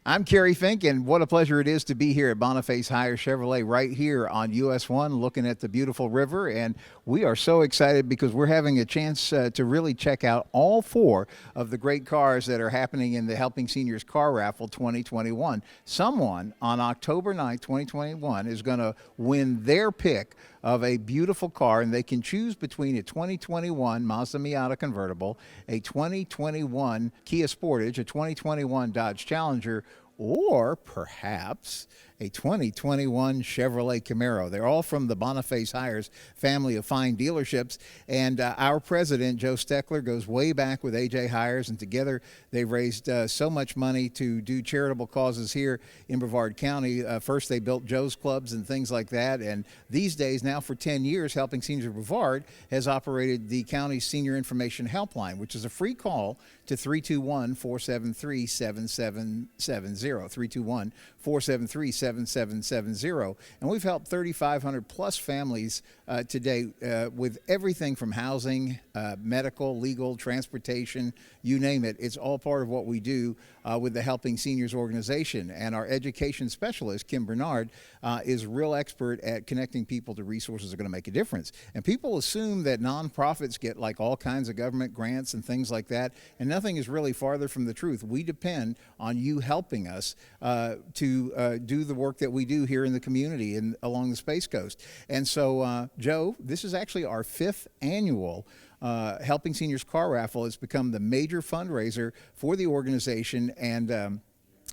I'm Kerry Fink, and what a pleasure it is to be here at Boniface Hiers Chevrolet right here on US 1 looking at the beautiful river. And we are so excited because we're having a chance to really check out all four of the great cars that are happening in the Helping Seniors Car Raffle 2021. Someone on October 9th, 2021 is going to win their pick of a beautiful car, and they can choose between a 2021 Mazda Miata convertible, a 2021 Kia Sportage, a 2021 Dodge Challenger, or perhaps a 2021 Chevrolet Camaro. They're all from the Boniface Hiers family of fine dealerships. And our president, Joe Steckler, goes way back with A.J. Hiers, and together they've raised so much money to do charitable causes here in Brevard County. First, they built Joe's Clubs and things like that. And these days, now for 10 years, Helping Seniors of Brevard has operated the county's Senior Information Helpline, which is a free call to 321-473-7770, 321-473-7770. And we've helped 3,500 plus families to date with everything from housing, medical, legal, transportation, you name it. It's all part of what we do with the Helping Seniors organization. And our education specialist, Kim Bernard, is a real expert at connecting people to resources that are going to make a difference. And people assume that nonprofits get like all kinds of government grants and things like that, and nothing is really farther from the truth. We depend on you helping us to do the work that we do here in the community and along the Space Coast. And so, Joe, this is actually our 5th annual Helping Seniors Car Raffle. Has become the major fundraiser for the organization, and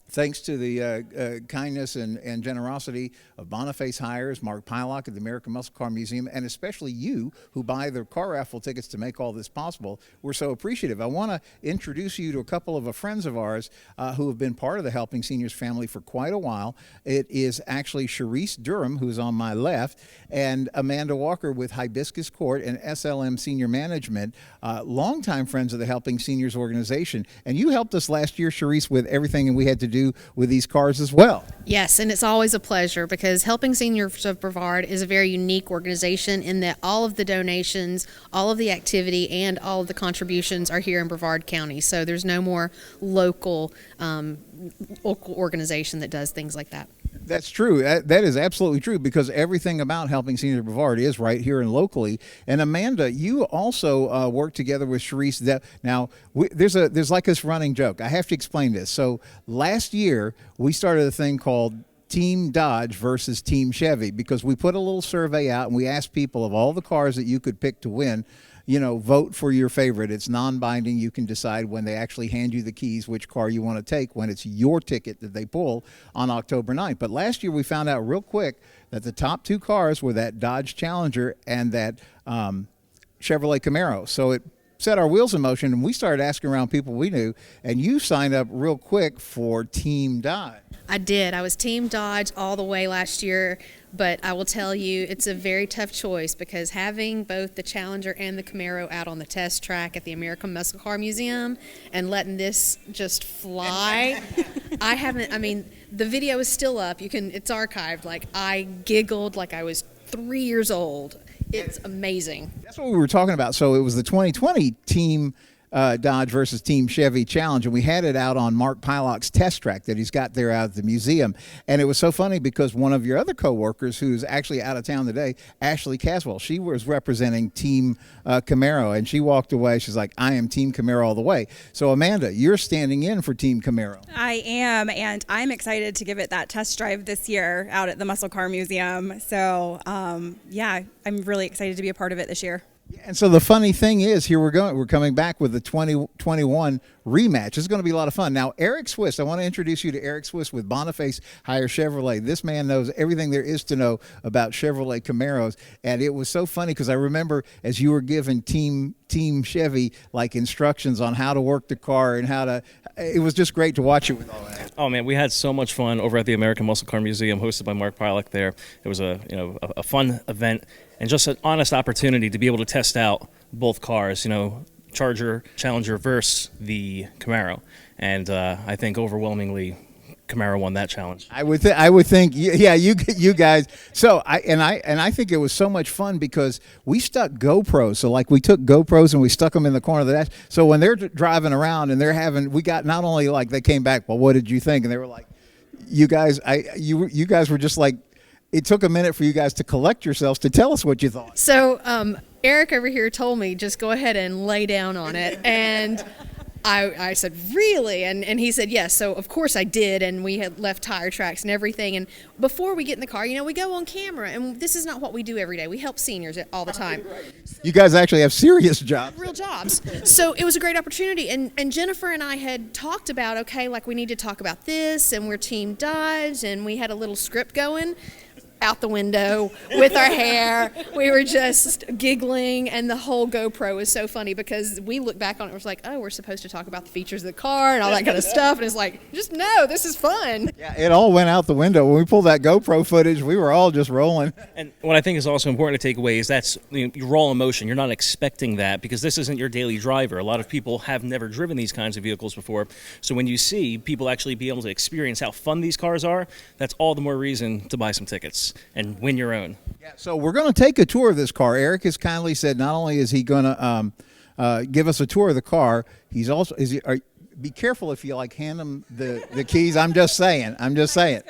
thanks to the kindness and generosity of Boniface Hiers, Mark Pylock at the American Muscle Car Museum, and especially you who buy the car raffle tickets to make all this possible, we're so appreciative. I want to introduce you to a couple of friends of ours who have been part of the Helping Seniors family for quite a while. It is actually Charisse Durham, who's on my left, and Amanda Walker with Hibiscus Court and SLM Senior Management, longtime friends of the Helping Seniors organization. And you helped us last year, Charisse, with everything and we had to do with these cars as well. Yes, and it's always a pleasure because Helping Seniors of Brevard is a very unique organization in that all of the donations, all of the activity, and all of the contributions are here in Brevard County. So there's no more local organization that does things like that. That's true. That is absolutely true, because everything about Helping Seniors of Brevard is right here and locally. And Amanda, you also work together with Charisse. Now, there's like this running joke. I have to explain this. So last year, we started a thing called Team Dodge versus Team Chevy, because we put a little survey out and we asked people of all the cars that you could pick to win, vote for your favorite. It's non-binding. You can decide when they actually hand you the keys which car you want to take when it's your ticket that they pull on October 9th. But last year we found out real quick that the top 2 cars were that Dodge Challenger and that Chevrolet Camaro. So it set our wheels in motion, and we started asking around people we knew, and you signed up real quick for Team Dodge. I did. I was Team Dodge all the way last year, but I will tell you it's a very tough choice because having both the Challenger and the Camaro out on the test track at the American Muscle Car Museum and letting this just fly, the video is still up. It's archived. Like, I giggled like I was 3 years old. It's amazing. That's what we were talking about. So it was the 2020 Team Dodge versus Team Chevy Challenge, and we had it out on Mark Pylock's test track that he's got there out at the museum. And it was so funny because one of your other coworkers, who's actually out of town today, Ashley Caswell, she was representing Team Camaro, and she walked away. She's like, I am Team Camaro all the way. So Amanda, you're standing in for Team Camaro. I am, and I'm excited to give it that test drive this year out at the Muscle Car Museum. So yeah, I'm really excited to be a part of it this year. And so the funny thing is, here we're coming back with the 2021 rematch. It's going to be a lot of fun. Now, Eric Swist, I want to introduce you to Eric Swist with Boniface Hiers Chevrolet. This man knows everything there is to know about Chevrolet Camaros, and it was so funny because I remember as you were giving Team Chevy like instructions on how to work the car and it was just great to watch it with all that. Oh man, we had so much fun over at the American Muscle Car Museum, hosted by Mark Pylock there. It was a fun event and just an honest opportunity to be able to test out both cars, Challenger versus the Camaro. And I think overwhelmingly Camaro won that challenge. I would think, yeah, you guys. So I think it was so much fun because we stuck GoPros. So like we took GoPros and we stuck them in the corner of the dash. So when they're driving around and we got not only like they came back, well, what did you think? And they were like, you guys were just like, it took a minute for you guys to collect yourselves to tell us what you thought. So Eric over here told me just go ahead and lay down on it, and I said, really? And he said, yes. So, of course, I did, and we had left tire tracks and everything. And before we get in the car, we go on camera, and this is not what we do every day. We help seniors all the time. You guys actually have serious jobs. Real jobs. So it was a great opportunity. And Jennifer and I had talked about, okay, like we need to talk about this, and we're Team Dodge, and we had a little script going. Out the window with our hair. We were just giggling, and the whole GoPro was so funny because we looked back on it and was like, oh, we're supposed to talk about the features of the car and all that kind of stuff. And it's like, just no, this is fun. Yeah, it all went out the window. When we pulled that GoPro footage, we were all just rolling. And what I think is also important to take away is that's raw emotion. You're not expecting that because this isn't your daily driver. A lot of people have never driven these kinds of vehicles before. So when you see people actually be able to experience how fun these cars are, that's all the more reason to buy some tickets and win your own. Yeah, so we're going to take a tour of this car. Eric has kindly said not only is he going to give us a tour of the car, he's also be careful if you hand him the keys. I'm just saying. I'm just saying.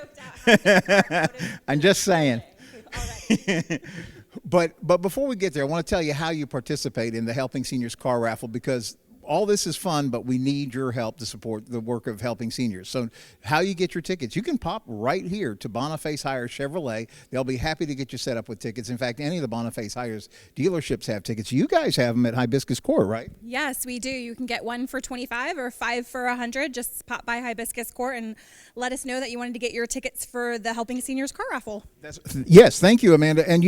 But before we get there, I want to tell you how you participate in the Helping Seniors Car Raffle because all this is fun, but we need your help to support the work of Helping Seniors. So how you get your tickets, you can pop right here to Boniface Hiers Chevrolet. They'll be happy to get you set up with tickets. In fact, any of the Boniface Hiers dealerships have tickets. You guys have them at Hibiscus Court, right? Yes, we do. You can get 1 for $25 or 5 for $100. Just pop by Hibiscus Court and let us know that you wanted to get your tickets for the Helping Seniors Car Raffle. Yes, thank you, Amanda. And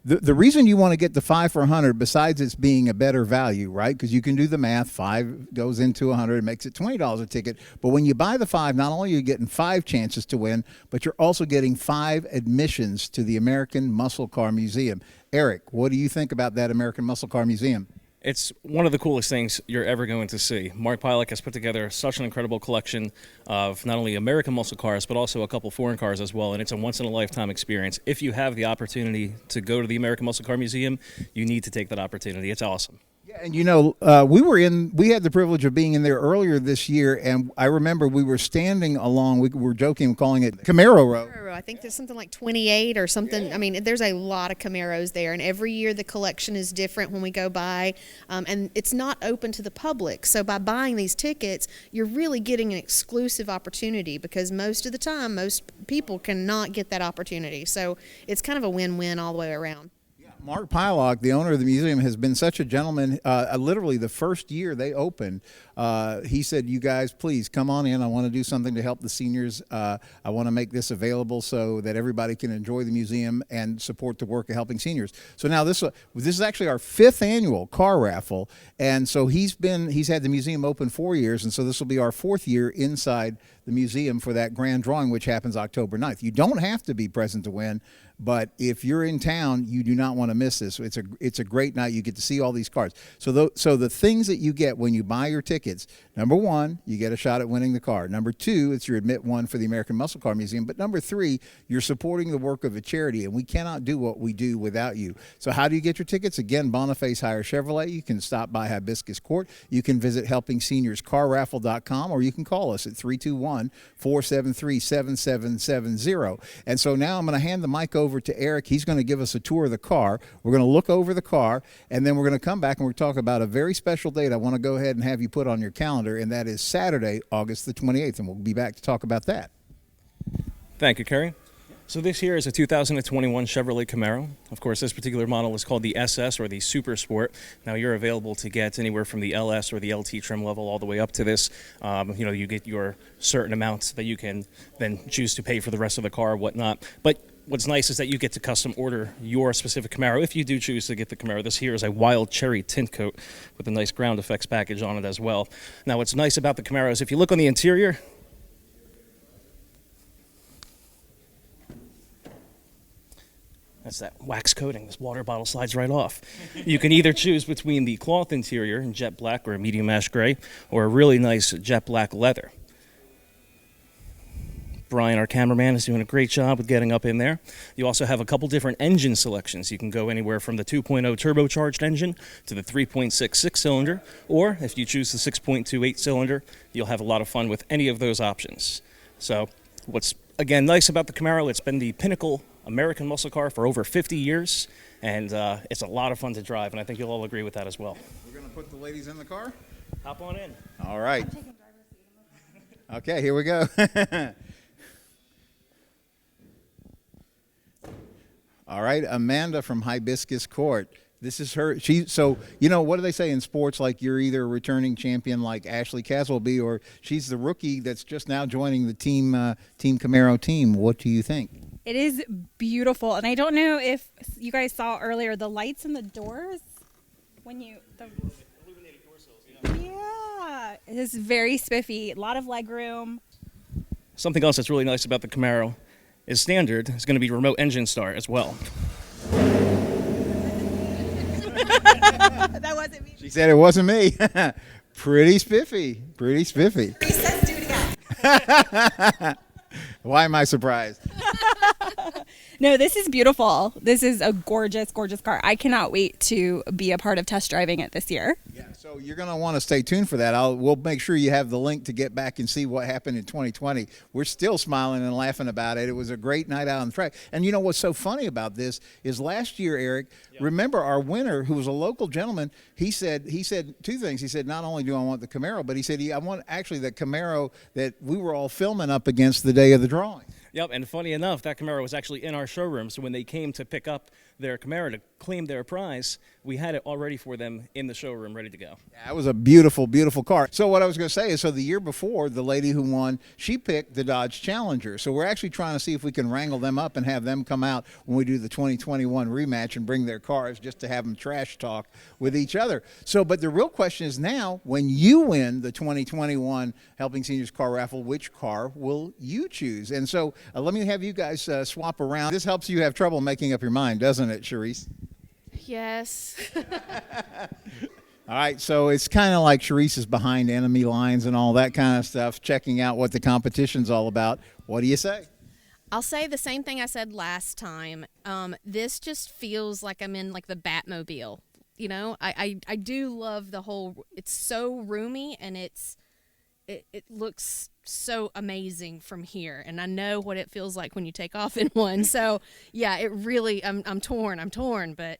the reason you want to get the 5 for $100, besides it's being a better value, right? Because you can do the math. 5 goes into 100, makes it $20 a ticket. But when you buy the 5, not only are you getting 5 chances to win, but you're also getting 5 admissions to the American Muscle Car Museum. Eric, what do you think about that American Muscle Car Museum? It's one of the coolest things you're ever going to see. Mark Pilak has put together such an incredible collection of not only American muscle cars, but also a couple foreign cars as well, and it's a once-in-a-lifetime experience. If you have the opportunity to go to the American Muscle Car Museum, you need to take that opportunity. It's awesome. Yeah, and we had the privilege of being in there earlier this year, and I remember we were standing along, we were joking, calling it Camaro Row. I think there's something like 28 or something. Yeah. I mean, there's a lot of Camaros there, and every year the collection is different when we go by, and it's not open to the public. So by buying these tickets, you're really getting an exclusive opportunity because most of the time, most people cannot get that opportunity. So it's kind of a win-win all the way around. Mark Pilak, the owner of the museum, has been such a gentleman. Literally the first year they opened, he said, you guys, please come on in. I want to do something to help the seniors. I want to make this available so that everybody can enjoy the museum and support the work of Helping Seniors. So now this is actually our 5th annual car raffle. And so he's had the museum open 4 years. And so this will be our 4th year inside the museum for that grand drawing, which happens October 9th. You don't have to be present to win, but if you're in town, you do not want to miss this. It's a great night. You get to see all these cars. So the things that you get when you buy your tickets, number 1, you get a shot at winning the car. Number 2, it's your admit 1 for the American Muscle Car Museum. But number 3, you're supporting the work of a charity, and we cannot do what we do without you. So how do you get your tickets? Again, Boniface Hiers Chevrolet. You can stop by Hibiscus Court. You can visit HelpingSeniorsCarRaffle.com, or you can call us at 321-473-7770. And so now I'm going to hand the mic over to Eric. He's going to give us a tour of the car. We're going to look over the car, and then we're going to come back and we're talk about a very special date I want to go ahead and have you put on your calendar, and that is Saturday, August the 28th, and we'll be back to talk about that. Thank you, Kerry. So this here is a 2021 Chevrolet Camaro. Of course, this particular model is called the SS, or the Super Sport. Now, you're available to get anywhere from the LS or the LT trim level all the way up to this. You get your certain amounts that you can then choose to pay for the rest of the car, whatnot. But what's nice is that you get to custom order your specific Camaro if you do choose to get the Camaro. This here is a wild cherry tint coat with a nice ground effects package on it as well. Now, what's nice about the Camaro is if you look on the interior, that's that wax coating. This water bottle slides right off. You can either choose between the cloth interior in jet black or a medium ash gray, or a really nice jet black leather. Brian, our cameraman, is doing a great job with getting up in there. You also have a couple different engine selections. You can go anywhere from the 2.0 turbocharged engine to the 3.66 cylinder, or if you choose the 6.28 cylinder, you'll have a lot of fun with any of those options. So what's, again, nice about the Camaro, it's been the pinnacle American muscle car for over 50 years, and it's a lot of fun to drive, and I think you'll all agree with that as well. We're going to put the ladies in the car? Hop on in. All right. Okay, here we go. All right, Amanda from Hibiscus Court. This is her. So, you know, what do they say in sports? Like, you're either a returning champion like Ashley Caswellby, or she's the rookie that's just now joining the Team Camaro team. What do you think? It is beautiful, and I don't know if you guys saw earlier the lights in the doors when you. Illuminated door sills, Yeah, it is very spiffy. A lot of leg room. Something else that's really nice about the Camaro is standard. It's going to be remote engine start as well. That wasn't me. She said it wasn't me. Pretty spiffy. Pretty spiffy. Recess, do it again. Why am I surprised? No, this is beautiful. This is a gorgeous, gorgeous car. I cannot wait to be a part of test driving it this year. Yeah, so you're going to want to stay tuned for that. We'll make sure you have the link to get back and see what happened in 2020. We're still smiling and laughing about it. It was a great night out on the track. And you know what's so funny about this is last year, Eric, remember our winner, who was a local gentleman, he said two things. He said, not only do I want the Camaro, but he said, I want actually the Camaro that we were all filming up against the day of the drawing. Yep, and funny enough, that Camaro was actually in our showroom, so when they came to pick up their Camaro to claim their prize, we had it all ready for them in the showroom, ready to go. Yeah, it was a beautiful, beautiful car. So what I was going to say is, so the year before, the lady who won, she picked the Dodge Challenger. So we're actually trying to see if we can wrangle them up and have them come out when we do the 2021 rematch and bring their cars just to have them trash talk with each other. So, but the real question is now, when you win the 2021 Helping Seniors Car Raffle, which car will you choose? And so let me have you guys swap around. This helps you have trouble making up your mind, doesn't it, Charisse? Yes. All right, so it's kind of like Charisse is behind enemy lines and all that kind of stuff, checking out what the competition's all about. What do you say? I'll say the same thing I said last time. This just feels like I'm in like the Batmobile. You know, I do love the whole, it's so roomy and it looks so amazing from here, and I know what it feels like when you take off in one. So yeah, it really, I'm torn, but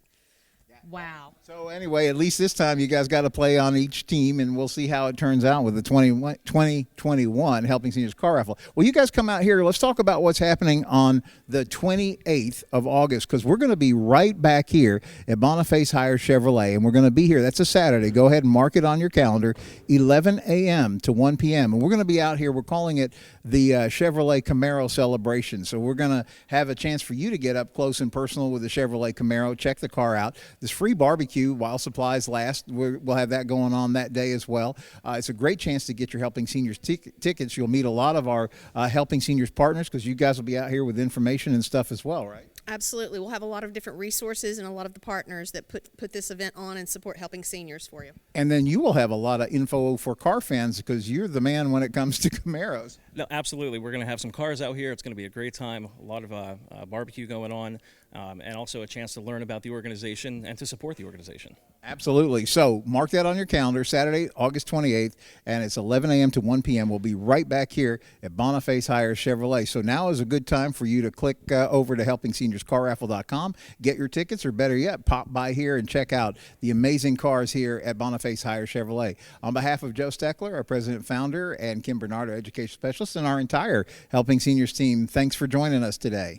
wow. So anyway, at least this time you guys got to play on each team, and we'll see how it turns out with the 2021 Helping Seniors Car Raffle. Well, you guys come out here. Let's talk about what's happening on the 28th of August, because we're going to be right back here at Boniface Hiers Chevrolet, and we're going to be here. That's a Saturday. Go ahead and mark it on your calendar, 11 a.m. to 1 p.m. And we're going to be out here. We're calling it the Chevrolet Camaro Celebration. So we're going to have a chance for you to get up close and personal with the Chevrolet Camaro, check the car out. This free barbecue while supplies last. We'll have that going on that day as well. It's a great chance to get your Helping Seniors tickets. You'll meet a lot of our Helping Seniors partners, because you guys will be out here with information and stuff as well, right? Absolutely. We'll have a lot of different resources and a lot of the partners that put this event on and support Helping Seniors for you. And then you will have a lot of info for car fans, because you're the man when it comes to Camaros. No, absolutely. We're going to have some cars out here. It's going to be a great time. A lot of barbecue going on, and also a chance to learn about the organization and to support the organization. Absolutely. So mark that on your calendar, Saturday, August 28th, and it's 11 a.m. to 1 p.m. We'll be right back here at Boniface Hiers Chevrolet. So now is a good time for you to click over to HelpingSeniorsCarRaffle.com, get your tickets, or better yet, pop by here and check out the amazing cars here at Boniface Hiers Chevrolet. On behalf of Joe Steckler, our president founder, and Kim Bernard, our education specialist, and our entire Helping Seniors team, thanks for joining us today.